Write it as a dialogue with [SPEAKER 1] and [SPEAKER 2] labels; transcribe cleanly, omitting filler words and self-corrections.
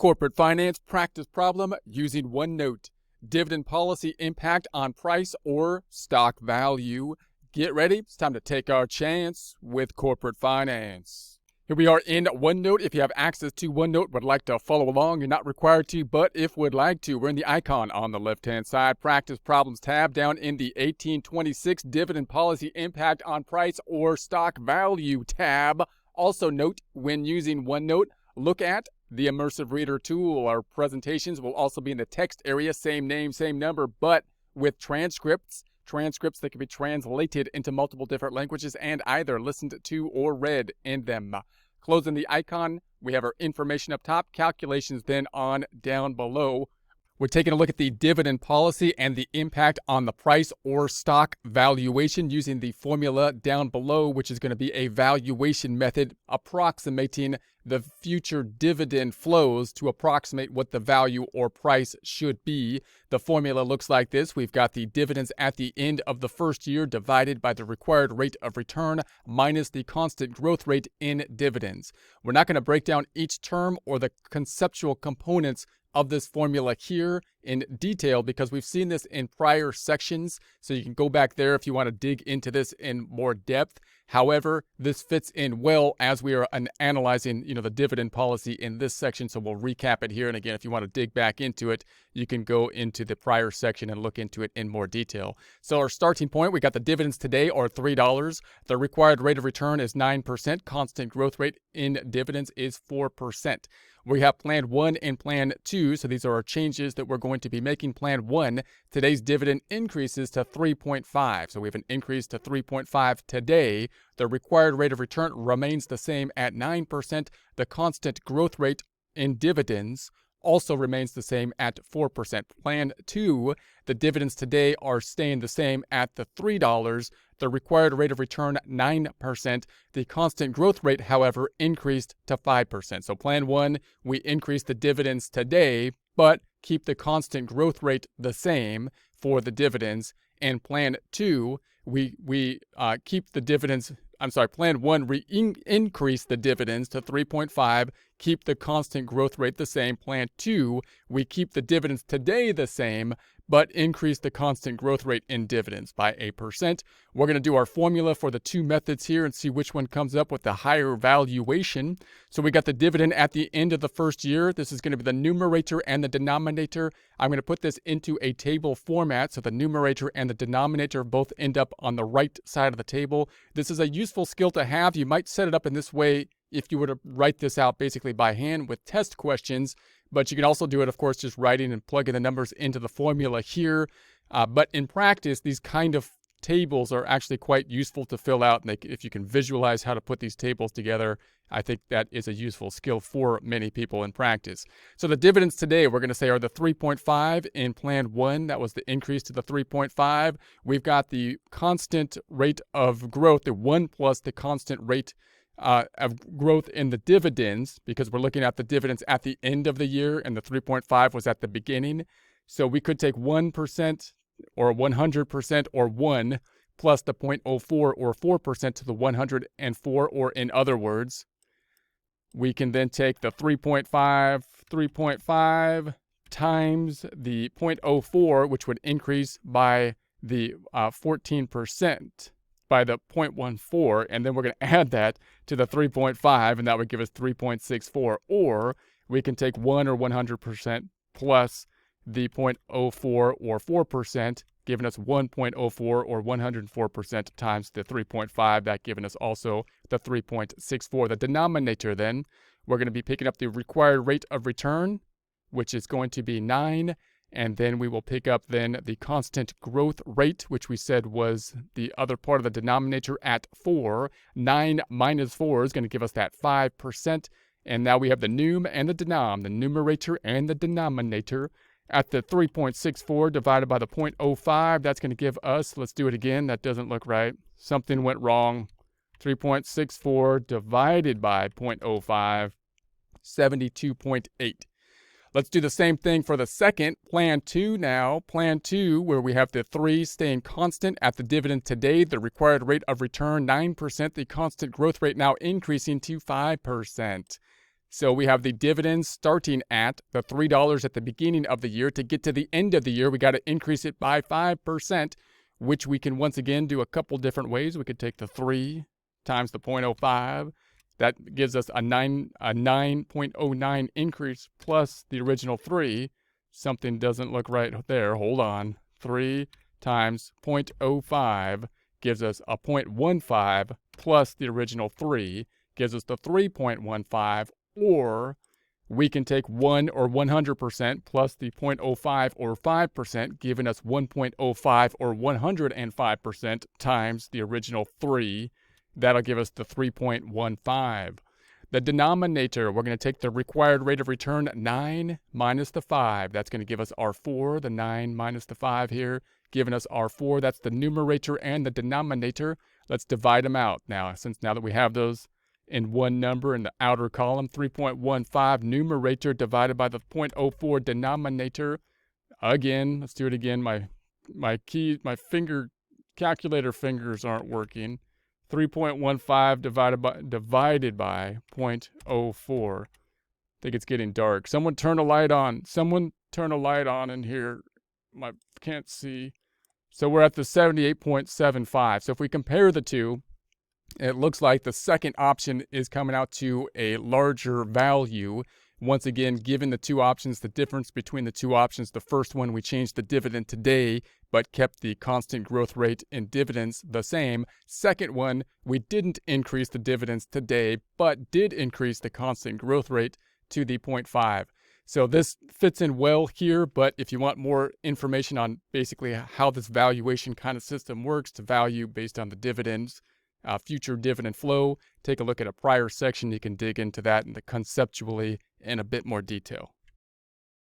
[SPEAKER 1] Corporate finance practice problem using OneNote. Dividend policy impact on price or stock value. Get ready, it's time to take our chance with corporate finance. Here we are in OneNote. If you have access to OneNote, would like to follow along, you're not required to, but if would like to, we're in the icon on the left-hand side, Practice Problems tab, down in the 1826 Dividend Policy Impact on Price or Stock Value tab. Also note, when using OneNote, look at the Immersive Reader tool. Our presentations will also be in the text area, same name, same number, but with transcripts that can be translated into multiple different languages and either listened to or read in them. Closing the icon, we have our information up top, calculations then on down below. We're taking a look at the dividend policy and the impact on the price or stock valuation using the formula down below, which is going to be a valuation method approximating the future dividend flows to approximate what the value or price should be. The formula looks like this. We've got the dividends at the end of the first year divided by the required rate of return minus the constant growth rate in dividends. We're not going to break down each term or the conceptual components of this formula here in detail because we've seen this in prior sections, so you can go back there if you want to dig into this in more depth. However, this fits in well as we are analyzing, the dividend policy in this section, so we'll recap it here. And again, if you want to dig back into it, you can go into the prior section and look into it in more detail. So our starting point, we got the dividends today are $3. The required rate of return is 9%. Constant growth rate in dividends is 4%. We have Plan 1 and Plan 2, so these are our changes that we're going to be making. Plan 1, today's dividend increases to 3.5, so we have an increase to 3.5 today. The required rate of return remains the same at 9%. The constant growth rate in dividends also remains the same at 4%. Plan 2, the dividends today are staying the same at the $3. The required rate of return, 9%. The constant growth rate, however, increased to 5%. So Plan 1, we increase the dividends today, but keep the constant growth rate the same for the dividends. And Plan 2, we keep the dividends. Plan 1, we increase the dividends to 3.5, keep the constant growth rate the same. Plan 2, we keep the dividends today the same, but increase the constant growth rate in dividends by 8%. We're going to do our formula for the two methods here and see which one comes up with the higher valuation. So we got the dividend at the end of the first year. This is going to be the numerator and the denominator. I'm going to put this into a table format so the numerator and the denominator both end up on the right side of the table. This is a useful skill to have. You might set it up in this way if you were to write this out basically by hand with test questions, but you can also do it, of course, just writing and plugging the numbers into the formula here. But in practice, these kind of tables are actually quite useful to fill out. And if you can visualize how to put these tables together, I think that is a useful skill for many people in practice. So the dividends today, we're going to say, are the 3.5 in Plan 1. That was the increase to the 3.5. We've got the constant rate of growth, the 1 plus the constant rate of growth in the dividends, because we're looking at the dividends at the end of the year and the 3.5 was at the beginning. So we could take 1% or 100% or 1 plus the 0.04 or 4% to the 104, or in other words, we can then take the 3.5 times the 0.04, which would increase by the 14%. By the 0.14, and then we're going to add that to the 3.5, and that would give us 3.64. Or we can take 1 or 100% plus the 0.04 or 4%, giving us 1.04 or 104% times the 3.5, that giving us also the 3.64. The denominator then, we're going to be picking up the required rate of return, which is going to be 9, and then we will pick up then the constant growth rate, which we said was the other part of the denominator at 4. 9 minus 4 is going to give us that 5. And now we have the num and the denom, the numerator and the denominator. At the 3.64 divided by the 0.05, that's going to give us, let's do it again, that doesn't look right. Something went wrong. 3.64 divided by 0.05, 72.8. Let's do the same thing for the second, Plan 2 now. Plan 2, where we have the 3 staying constant at the dividend today, the required rate of return 9%, the constant growth rate now increasing to 5%. So we have the dividends starting at the $3 at the beginning of the year. To get to the end of the year, we got to increase it by 5%, which we can once again do a couple different ways. We could take the 3 times the 0.05. That gives us a 9.09 increase plus the original 3. Something doesn't look right there. Hold on. 3 times 0.05 gives us a 0.15 plus the original 3 gives us the 3.15, or we can take 1 or 100% plus the 0.05 or 5%, giving us 1.05 or 105% times the original 3. That'll give us the 3.15. The denominator, we're going to take the required rate of return, 9 minus the 5. That's going to give us our 4, the 9 minus the 5 here, giving us our 4. That's the numerator and the denominator. Let's divide them out now, now that we have those in one number in the outer column. 3.15 numerator divided by the 0.04 denominator. Again, let's do it again. My calculator fingers aren't working. 3.15 divided by 0.04. I think it's getting dark. Someone turn a light on. Someone turn a light on in here. Can't see. So we're at the 78.75. So if we compare the two, it looks like the second option is coming out to a larger value. Once again, given the two options, the difference between the two options, the first one we changed the dividend today, but kept the constant growth rate in dividends the same. Second one, we didn't increase the dividends today, but did increase the constant growth rate to the 0.5. So this fits in well here, but if you want more information on basically how this valuation kind of system works to value based on the dividends, future dividend flow, take a look at a prior section. You can dig into that and conceptually in a bit more detail.